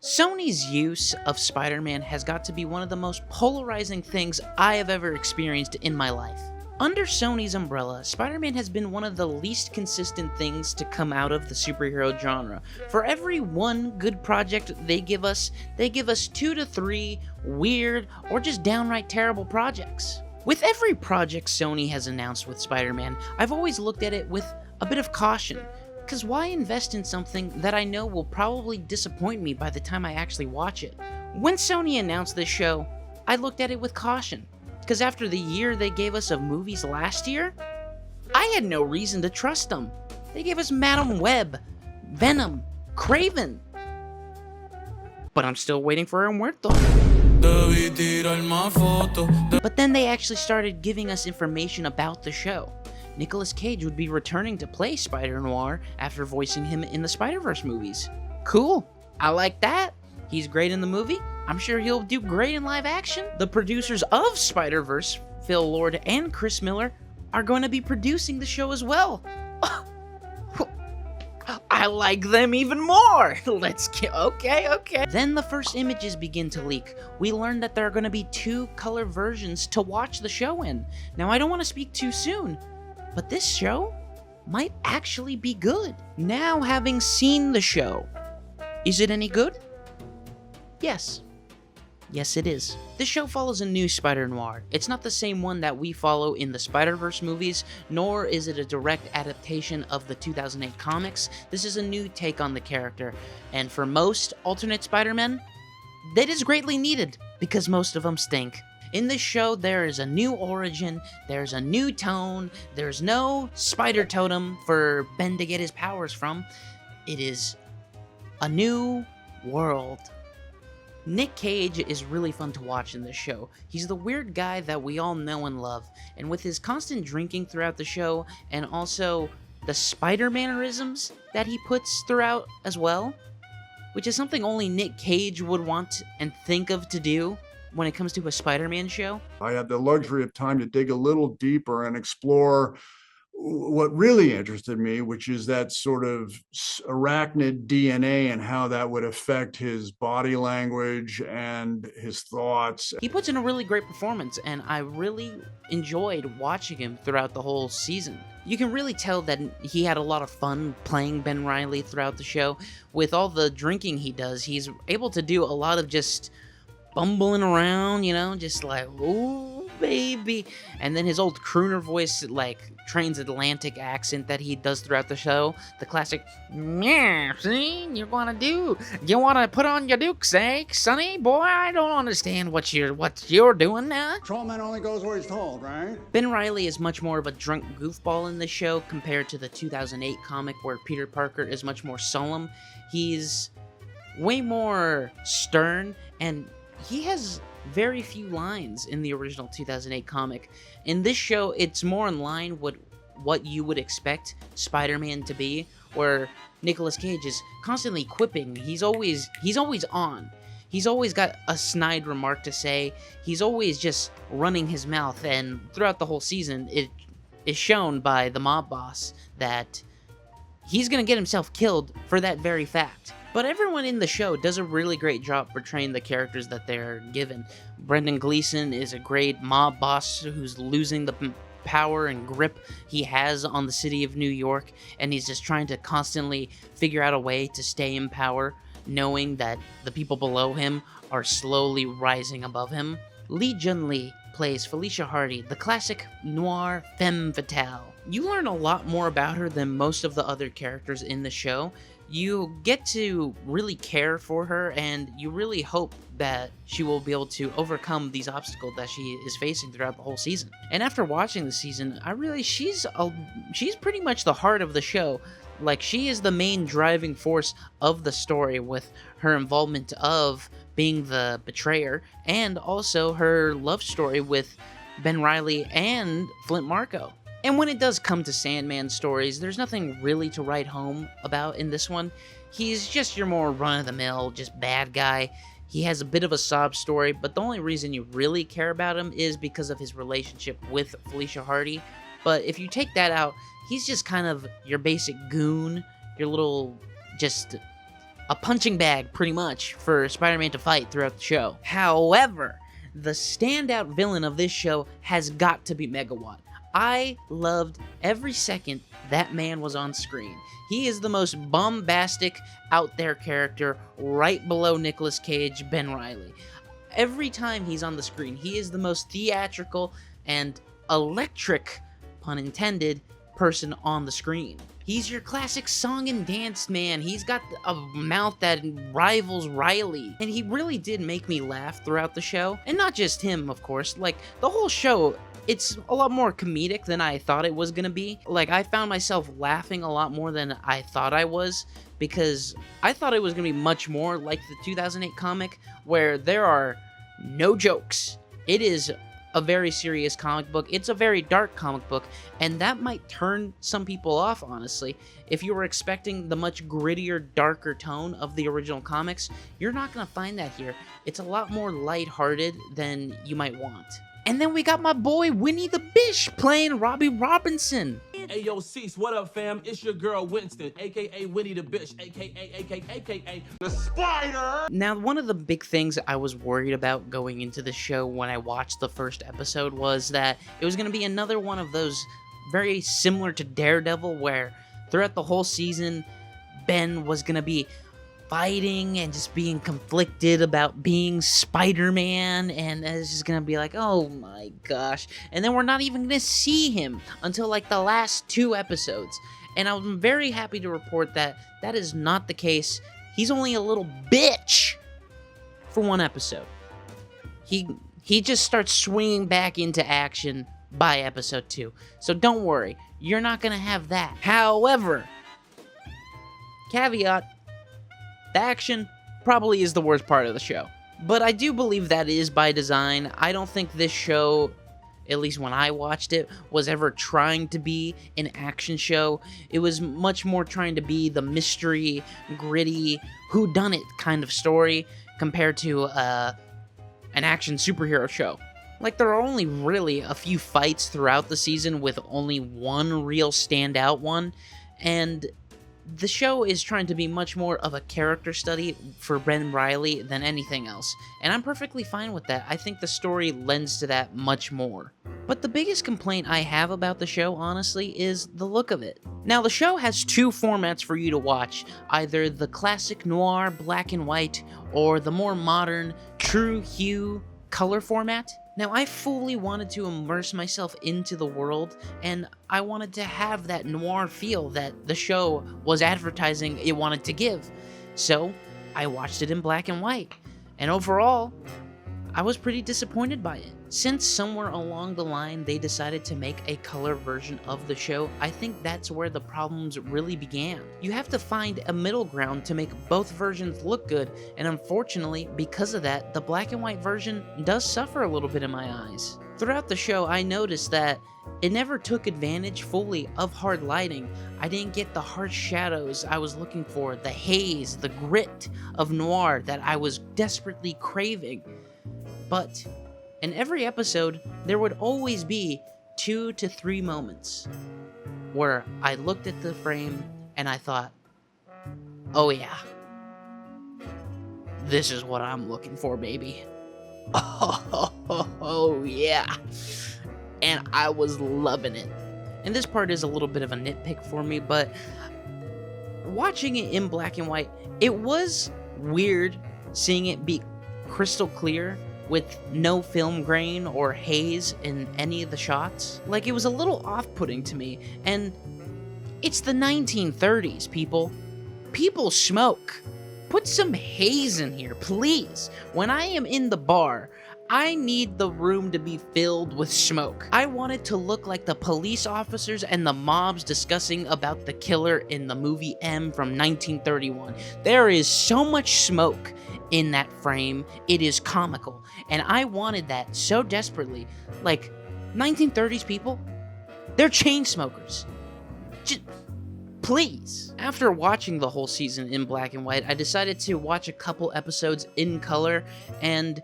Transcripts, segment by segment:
Sony's use of Spider-Man has got to be one of the most polarizing things I have ever experienced in my life. Under Sony's umbrella, Spider-Man has been one of the least consistent things to come out of the superhero genre. For every one good project they give us 2 to 3 weird or just downright terrible projects. With every project Sony has announced with Spider-Man, I've always looked at it with a bit of caution. Because why invest in something that I know will probably disappoint me by the time I actually watch it? When Sony announced this show, I looked at it with caution. Because after the year they gave us of movies last year, I had no reason to trust them. They gave us Madam Web, Venom, Craven. But I'm still waiting for El Muerto. But then they actually started giving us information about the show. Nicolas Cage would be returning to play Spider-Noir after voicing him in the Spider-Verse movies. Cool, I like that. He's great in the movie. I'm sure he'll do great in live action. The producers of Spider-Verse, Phil Lord and Chris Miller, are going to be producing the show as well. I like them even more. Okay. Then the first images begin to leak. We learned that there are going to be 2 color versions to watch the show in. Now, I don't want to speak too soon, but this show might actually be good. Now, having seen the show, is it any good? Yes. Yes, it is. This show follows a new Spider-Noir. It's not the same one that we follow in the Spider-Verse movies, nor is it a direct adaptation of the 2008 comics. This is a new take on the character, and for most alternate Spider-Men, that is greatly needed, because most of them stink. In this show, there is a new origin, there's a new tone, there's no spider totem for Ben to get his powers from. It is a new world. Nick Cage is really fun to watch in this show. He's the weird guy that we all know and love, and with his constant drinking throughout the show, and also the Spider-Mannerisms that he puts throughout as well, which is something only Nick Cage would want and think of to do when it comes to a Spider-Man show. I had the luxury of time to dig a little deeper and explore what really interested me, which is that sort of arachnid DNA and how that would affect his body language and his thoughts. He puts in a really great performance, and I really enjoyed watching him throughout the whole season. You can really tell that he had a lot of fun playing Ben Reilly throughout the show. With all the drinking he does, he's able to do a lot of just bumbling around, just like, ooh, baby. And then his old crooner voice, like, transatlantic accent that he does throughout the show. The classic, yeah, see, you wanna put on your dukes, eh, sonny? Boy, I don't understand what you're doing now. Trollman only goes where he's told, right? Ben Reilly is much more of a drunk goofball in this show compared to the 2008 comic where Peter Parker is much more solemn. He's way more stern, and he has very few lines in the original 2008 comic. In this show, it's more in line with what you would expect Spider-Man to be, where Nicolas Cage is constantly quipping. He's always on. He's always got a snide remark to say. He's always just running his mouth, and throughout the whole season, it is shown by the mob boss that he's gonna get himself killed for that very fact. But everyone in the show does a really great job portraying the characters that they're given. Brendan Gleeson is a great mob boss who's losing the power and grip he has on the city of New York, and he's just trying to constantly figure out a way to stay in power, knowing that the people below him are slowly rising above him. Lee Jun-Lee plays Felicia Hardy, the classic noir femme fatale. You learn a lot more about her than most of the other characters in the show. You get to really care for her, and you really hope that she will be able to overcome these obstacles that she is facing throughout the whole season. And after watching the season, I realize she's pretty much the heart of the show. Like, she is the main driving force of the story, with her involvement of being the betrayer, and also her love story with Ben Reilly and Flint Marko. And when it does come to Sandman stories, there's nothing really to write home about in this one. He's just your more run-of-the-mill, just bad guy. He has a bit of a sob story, but the only reason you really care about him is because of his relationship with Felicia Hardy. But if you take that out, he's just kind of your basic goon, your little, just a punching bag, pretty much, for Spider-Man to fight throughout the show. However, the standout villain of this show has got to be Megawatt. I loved every second that man was on screen. He is the most bombastic, out there character, right below Nicolas Cage, Ben Reilly. Every time he's on the screen, he is the most theatrical and electric, pun intended, person on the screen. He's your classic song and dance man. He's got a mouth that rivals Riley. And he really did make me laugh throughout the show. And not just him, of course. Like, the whole show, it's a lot more comedic than I thought it was gonna be. Like, I found myself laughing a lot more than I thought I was, because I thought it was gonna be much more like the 2008 comic, where there are no jokes. It is a very serious comic book. It's a very dark comic book, and that might turn some people off, honestly. If you were expecting the much grittier, darker tone of the original comics, you're not gonna find that here. It's a lot more lighthearted than you might want. And then we got my boy Winnie the Bish playing Robbie Robinson. Hey yo, Cease, what up, fam? It's your girl Winston, aka Winnie the Bish, aka the Spider. Now, one of the big things I was worried about going into the show when I watched the first episode was that it was going to be another one of those very similar to Daredevil, where throughout the whole season, Ben was going to be fighting and just being conflicted about being Spider-Man, and it's just gonna be like, oh my gosh. And then we're not even gonna see him until like the last 2 episodes. And I'm very happy to report that that is not the case. He's only a little bitch for 1 episode. He just starts swinging back into action by episode 2. So don't worry, you're not gonna have that. However, caveat, the action probably is the worst part of the show. But I do believe that is by design. I don't think this show, at least when I watched it, was ever trying to be an action show. It was much more trying to be the mystery, gritty, whodunit kind of story compared to an action superhero show. Like, there are only really a few fights throughout the season with only one real standout one, and the show is trying to be much more of a character study for Ben Reilly than anything else, and I'm perfectly fine with that. I think the story lends to that much more. But the biggest complaint I have about the show, honestly, is the look of it. Now, the show has 2 formats for you to watch, either the classic noir black and white, or the more modern true hue color format. Now, I fully wanted to immerse myself into the world, and I wanted to have that noir feel that the show was advertising it wanted to give. So, I watched it in black and white, and overall, I was pretty disappointed by it. Since somewhere along the line they decided to make a color version of the show, I think that's where the problems really began. You have to find a middle ground to make both versions look good, and unfortunately, because of that, the black and white version does suffer a little bit in my eyes. Throughout the show, I noticed that it never took advantage fully of hard lighting. I didn't get the harsh shadows I was looking for, the haze, the grit of noir that I was desperately craving. But in every episode, there would always be 2 to 3 moments where I looked at the frame and I thought, oh yeah, this is what I'm looking for, baby. Oh yeah. And I was loving it. And this part is a little bit of a nitpick for me, but watching it in black and white, it was weird seeing it be crystal clear with no film grain or haze in any of the shots. Like, it was a little off-putting to me, and it's the 1930s, people. People smoke. Put some haze in here, please. When I am in the bar, I need the room to be filled with smoke. I want it to look like the police officers and the mobs discussing about the killer in the movie M from 1931. There is so much smoke in that frame, it is comical, and I wanted that so desperately. Like, 1930s people, they're chain smokers. Just, please. After watching the whole season in black and white, I decided to watch a couple episodes in color, and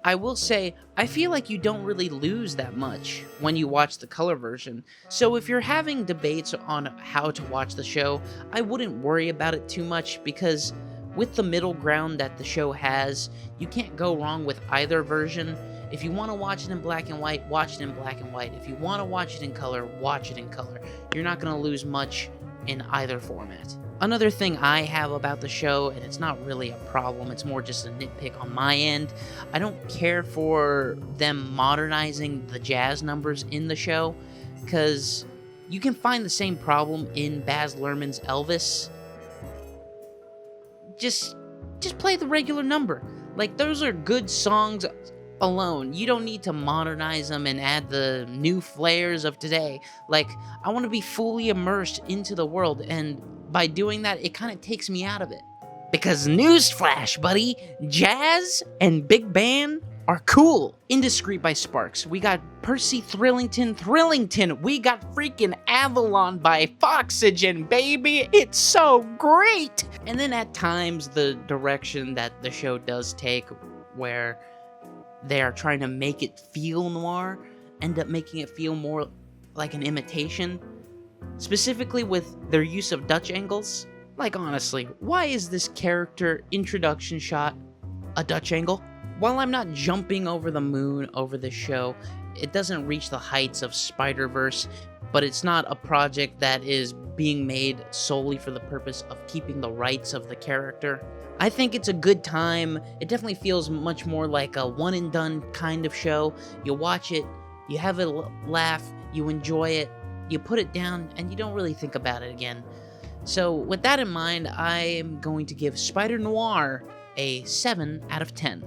I will say, I feel like you don't really lose that much when you watch the color version. So if you're having debates on how to watch the show, I wouldn't worry about it too much, because with the middle ground that the show has, you can't go wrong with either version. If you want to watch it in black and white, watch it in black and white. If you want to watch it in color, watch it in color. You're not going to lose much in either format. Another thing I have about the show, and it's not really a problem, it's more just a nitpick on my end, I don't care for them modernizing the jazz numbers in the show, because you can find the same problem in Baz Luhrmann's Elvis. Just play the regular number. Like, those are good songs alone. You don't need to modernize them and add the new flares of today. Like, I want to be fully immersed into the world, and by doing that, it kind of takes me out of it. Because newsflash, buddy, jazz and big band are cool. Indiscreet by Sparks. We got Percy Thrillington. We got freaking Avalon by Foxygen, baby. It's so great. And then at times, the direction that the show does take, where they are trying to make it feel noir, end up making it feel more like an imitation, specifically with their use of Dutch angles. Like, honestly, why is this character introduction shot a Dutch angle? While I'm not jumping over the moon over this show, it doesn't reach the heights of Spider-Verse, but it's not a project that is being made solely for the purpose of keeping the rights of the character. I think it's a good time. It definitely feels much more like a one and done kind of show. You watch it, you have a laugh, you enjoy it, you put it down, and you don't really think about it again. So with that in mind, I am going to give Spider-Noir a 7 out of 10.